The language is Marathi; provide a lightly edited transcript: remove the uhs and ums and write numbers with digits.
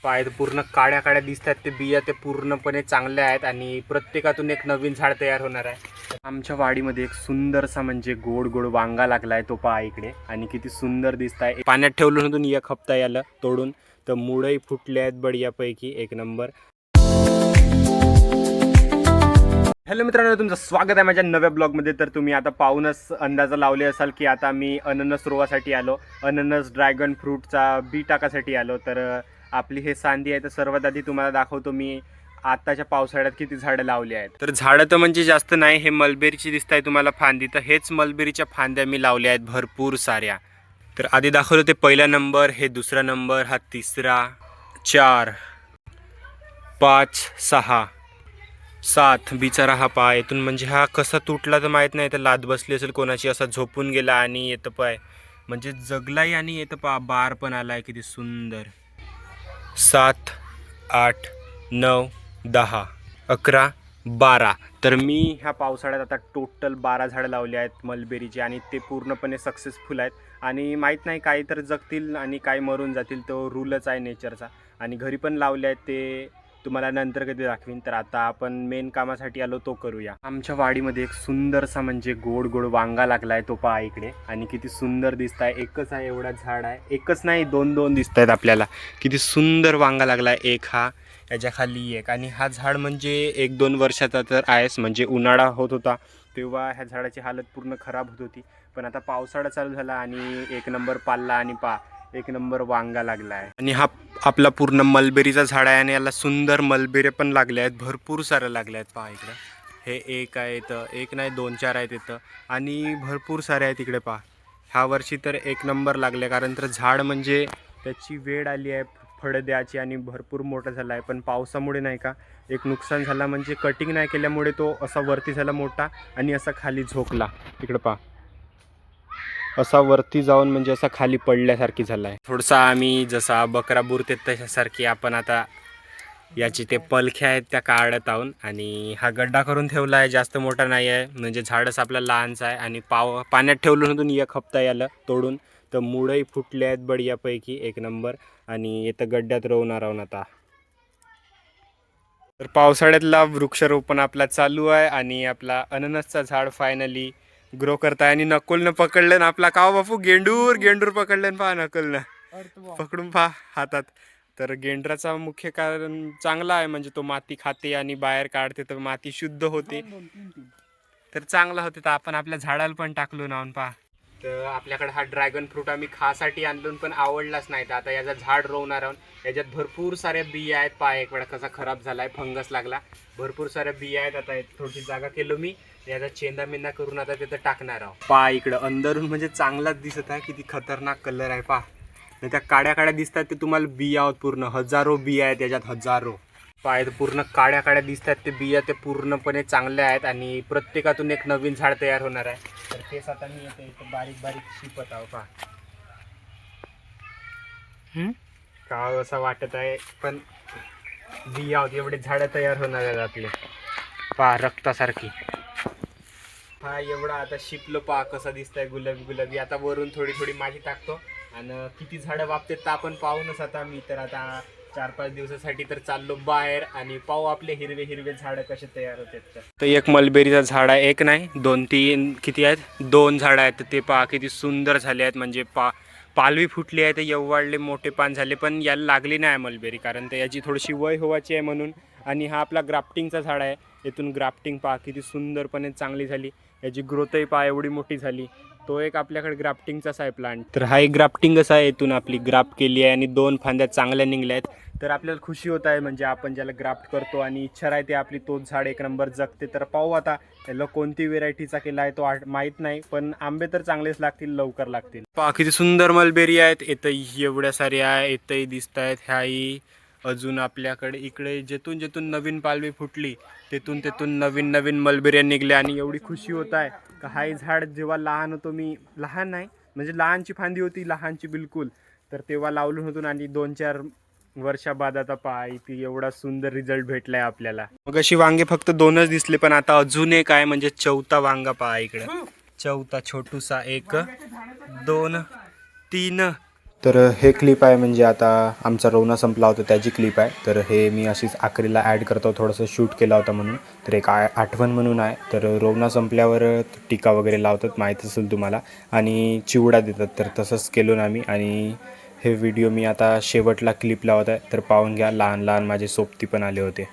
पाय पूर्ण काळ्या काळ्या दिसतात ते बिया, ते पूर्णपणे चांगले आहेत आणि प्रत्येकातून एक नवीन झाड तयार होणार आहे. आमच्या वाडीमध्ये एक सुंदरसा म्हणजे गोड गोड वांगा लागलाय, तो पहा इकडे, आणि किती सुंदर दिसत आहे. पाण्यात ठेवलं होतं एक हप्ता याला तोडून, तर मुळंही फुटले आहेत बढियापैकी, एक नंबर. हॅलो मित्रांनो, तुमचं स्वागत आहे माझ्या नव्या ब्लॉगमध्ये. तर तुम्ही आता पाहूनच अंदाजा लावले असाल की आता मी अननस रोवासाठी आलो, अननस ड्रॅगन फ्रूटचा बी टाकासाठी आलो. तर आपली हे सांदी आहे. तर सर्वात आधी तुम्हाला दाखवतो मी आताच्या पावसाळ्यात किती झाडं लावली आहेत. तर झाडं तर म्हणजे जास्त नाही, हे मलबेरीची दिसत आहे तुम्हाला फांदी, तर हेच मलबेरीच्या फांद्या मी लावल्या आहेत भरपूर साऱ्या. तर आधी दाखवलं ते पहिला नंबर, हे दुसरा नंबर, हा तिसरा, 4, 5, 6, 7. बिचारा हा पाय इथून म्हणजे हा कसा तुटला तर माहीत नाही, तर लाद बसली असेल कोणाची, असा झोपून गेला आणि येतं पाय म्हणजे जगलाही आणि येतं पा बार पण आलाय, किती सुंदर. 7, 8, 9, 10, 11, 12. तर मी ह्या पावसाळ्यात आता टोटल 12 झाडं लावली आहेत मलबेरीची, आणि ते पूर्णपणे सक्सेसफुल आहेत. आणि माहीत नाही, काही तर जगतील आणि काही मरून जातील, तो रूलच आहे नेचरचा. आणि घरी पण लावले आहेत, ते तुम्हाला नंतर कधी दाखवीन. तर आता आपण मेन कामासाठी आलो, तो करूया. आमच्या वाडीमध्ये एक सुंदरसा म्हणजे गोड गोड वांगा लागलाय, तो पहा इकडे, आणि किती सुंदर दिसत आहे. एकच आहे, एवढा झाड आहे, एकच नाही, दोन दोन दिसत आहेत आपल्याला. किती सुंदर वांगा लागलाय, एक हा, याच्या खाली एक. आणि हा झाड म्हणजे 1-2 वर्षाचा तर आहेच, म्हणजे उन्हाळा होत होता तेव्हा ह्या झाडाची हालत पूर्ण खराब होत होती. पण आता पावसाळा चालू झाला आणि एक नंबर पाल्ला, आणि एक नंबर वांगा लागला आहे. आणि हा आपला पूर्ण मलबेरीचा झाड आहे, आणि याला सुंदर मलबेरे पण लागले आहेत, भरपूर सारे लागले आहेत. पहा इकडं, हे एक आहे इथं, एक नाही 2-4 आहेत इथं, आणि भरपूर सारे आहेत इकडे. पहा, ह्या वर्षी तर एक नंबर लागले, कारण तर झाड म्हणजे त्याची वेळ आली आहे फळं द्यायची, आणि भरपूर मोठा झाला आहे. पण पावसामुळे नाही का एक नुकसान झाला, म्हणजे कटिंग नाही केल्यामुळे तो असा वरती झाला मोठा, आणि असा खाली झोकला. इकडं पहा, असा वरती जाऊन म्हणजे असा खाली पडल्यासारखी झाला आहे. थोडासा आम्ही जसा बकरा बुरते तशासारखी आपण आता याची ते पलख्या आहेत त्या काढत आहोत. आणि हा गड्डा करून ठेवला आहे, जास्त मोठा नाही आहे, म्हणजे झाडच आपला लहानच आहे. आणि पाण्यात ठेवलं होतं एक हप्ता याला तोडून, तर मुळंही फुटले आहेत बढियापैकी, एक नंबर. आणि इथं गड्ड्यात रोवणार आहोत आता. तर पावसाळ्यातला वृक्षारोपण आपला चालू आहे, आणि आपला अननसचा झाड फायनली ग्रो करताय. आणि नकुलनं पकडलं ना आपला, का बापू, गेंडूर पकडलं पहा, नकुलनं पकडून पहा हातात. तर गेंडराचा मुख्य कारण चांगला आहे, म्हणजे तो माती खाते आणि बाहेर काढते, तर माती शुद्ध होते, तर चांगला होते. तर आपण आपल्या झाडाला पण टाकलो ना पहा. तर आपल्याकडे हा ड्रॅगन फ्रूट आम्ही खासाठी आणलो, पण आवडलाच नाही, तर आता याचं झाड रोवणार आहोत. याच्यात भरपूर साऱ्या बिया आहेत. पहा एक वेळा कसा खराब झालाय, फंगस लागला, भरपूर साऱ्या बिया आहेत. आता थोडी जागा केलो मी, याचा चेंदा मेंदा करून आता तिथं टाकणार आहोत. पहा इकडं अंदरून म्हणजे चांगलाच दिसत आहे, किती खतरनाक कलर आहे. पहा त्या काड्या काड्या दिसतात, ते तुम्हाला बिया आहोत, पूर्ण हजारो बिया आहेत याच्यात, हजारो. पाय पूर्ण काळ्या काळ्या दिसतात ते बिया, ते पूर्णपणे चांगले आहेत, आणि प्रत्येकातून एक नवीन झाड तयार होणार आहे. तर तेच आता मी येते इथं बारीक बारीक शिपत आहो. पहा का असं वाटत आहे, पण बिया होत एवढे झाडं तयार होणार आहेत आपले. पहा रक्तासारखी. हा एवढा आता शिपलो, पहा कसं दिसतंय गुलाबी गुलाबी. आता वरून थोडी थोडी माती टाकतो, आणि किती झाडं वापतात तर आपण पाहूनच. आता मी तर आता 4-5 दिवसासाठी तर चाललो बाहेर, आणि पाहू आपले हिरवे हिरवे झाडं कसे तयार होतात. तर एक मलबेरीचं झाड आहे, एक नाही 2-3 किती आहेत, 2 झाडं आहेत. ते पहा किती सुंदर झाले आहेत, म्हणजे पालवी फुटली आहे, ते एवढले मोठे पान झाले, पण याला लागली नाही मलबेरी, कारण तर याची थोडीशी वय व्हायची आहे म्हणून. आणि हा आपला ग्राफ्टिंगचा झाड आहे, इथून ग्राफ्टिंग पहा किती सुंदरपणे चांगली झाली, याची ग्रोथही पहा एवढी मोठी झाली. तो एक आपल्याकडे ग्राफ्टिंगचाच आहे प्लांट. तर हा एक ग्राफ्टिंगच आहे, इथून आपली ग्राफ्ट केली आहे, आणि 2 फांद्या चांगल्या निघल्या आहेत. तर आपल्याला खुशी होत आहे, म्हणजे आपण ज्याला ग्राफ्ट करतो आणि इच्छा राहते आपली, तोच झाड एक नंबर जगते. तर पाहू आता याला कोणती व्हेरायटीचा केला आहे तो माहीत नाही, पण आंबे तर चांगलेच लागतील, लवकर लागतील. पहा किती सुंदर मलबेरी आहेत, इथंही एवढ्या साऱ्या आहे, इथंही दिसत आहेत. ह्याही अजून आपल्याकडे इकडे जेथून जेथून नवीन पालवी फुटली, तेथून नवीन नवीन मलबेऱ्या निघल्या. आणि एवढी खुशी होत आहे का, हाही झाड जेव्हा लहान होतो मी, लहान नाही म्हणजे लहानची फांदी होती, लहानची बिलकुल, तर तेव्हा लावलं होतं, आणि 2-4 वर्षाबाद आता पहा इथे एवढा सुंदर रिझल्ट भेटलाय आपल्याला. मग अशी वांगे फक्त 2च दिसले, पण आता अजून एक आहे, म्हणजे चौथा वांगा पहा इकडे. चौथा छोटूसा, 1, 2, 3, तर हे क्लिप आहे, म्हणजे आता आमचा रोवणा संपला होता त्याची क्लिप आहे. तर हे मी अशीच आखरीला ॲड करतो, थोडंसं शूट केला होता म्हणून. तर एक आठवण म्हणून आहे. तर रोवणा संपल्यावर टीका वगैरे लावतात, माहीत असेल तुम्हाला, आणि चिवडा देतात. तर तसंच केलो ना आम्ही. आणि हे व्हिडिओ मी आता शेवटला क्लिप लावत आहे, तर पाहून घ्या. लहान लहान माझे सोबती पण आले होते.